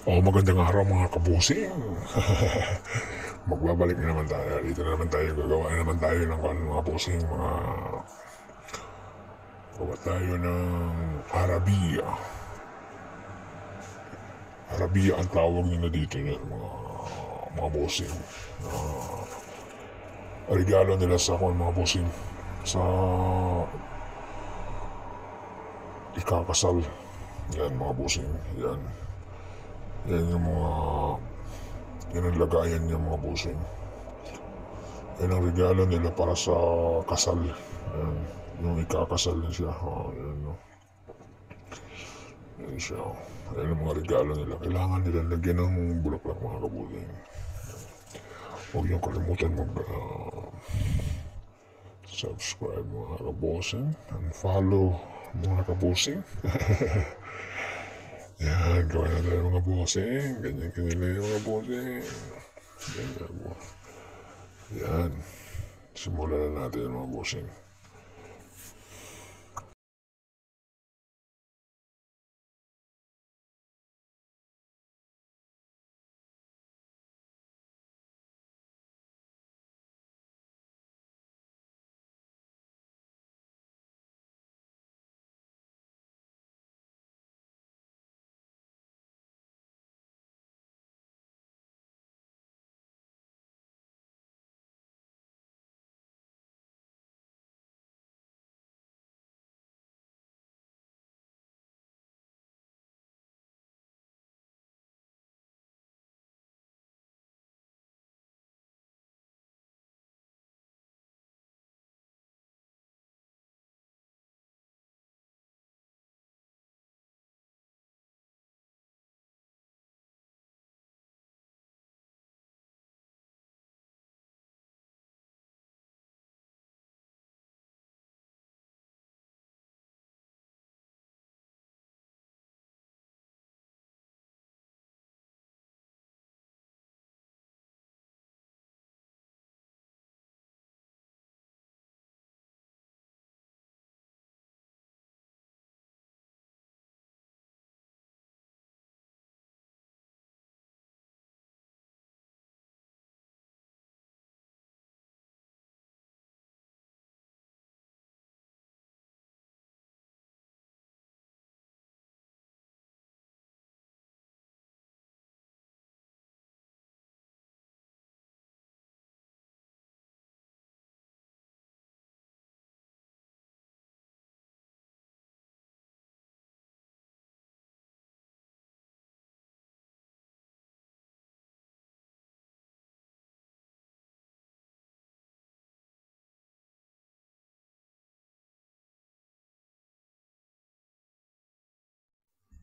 Magandang araw mga kabusing. Magbabalik na naman tayo. Dito na naman tayo. Gagawa na naman tayo ng mga busing. Gawa tayo ng Arabia. Arabia ang tawag nila dito yan, mga busing. Regalo nila sa mga busing. Sa ikakasal. Yan mga busing. Yan. Yan yung yan ang lagayan niya mga busing. Yan ang regalo nila para sa kasal. Yan. Yung ikakasal na siya. Yan, no? Yan siya. Yan ang mga regalo nila. Kailangan nila lagyan ng bulaklak mga kabusing. Huwag niyong kalimutan subscribe mga kabusing. And follow mga kabusing. Yan, gawin na tayo mga bossing. Ganyan kanila yung mga bossing. Ganyan mo. Yan. Simulan na natin yung mga bossing.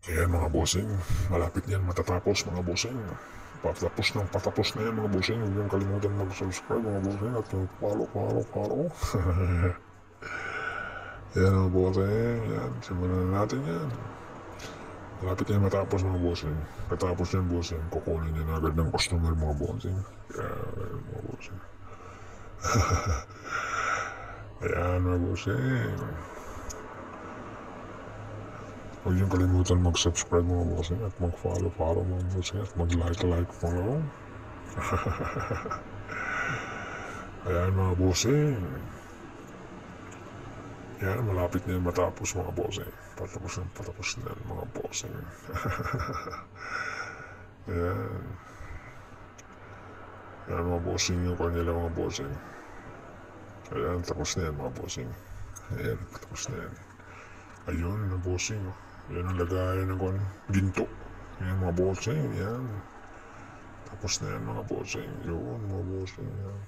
Ayan mga bossing, malapit yan matatapos mga bossing. Patapos na yan mga bossing. Huwag niyong kalimutan mag-subscribe mga bossing at yung follow. Ayan mga bossing, yan, simulan na natin yan. Malapit yan matapos mga bossing. Katapos yan bossing, kukunin yan agad ng customer mga bossing. Ayan mga bossing. Ayan mga bossing. Huwag niyong kalimutan mag-subscribe mga bossing at mag-follow mga bossing at mag-like follow. Ayan mga bossing. Ayan, malapit na yan matapos mga bossing. Patapos na yan mga bossing. Ayan. Ayan mga bossing yung kanila mga bossing. Ayan, tapos na yan mga bossing. Ayan, tapos na yan. Ayun mga bossing. Yan ang lagayan ng ginto. Yan mga bossing. Yan. Tapos na yan mga bossing. Yun mga bossing. Yan.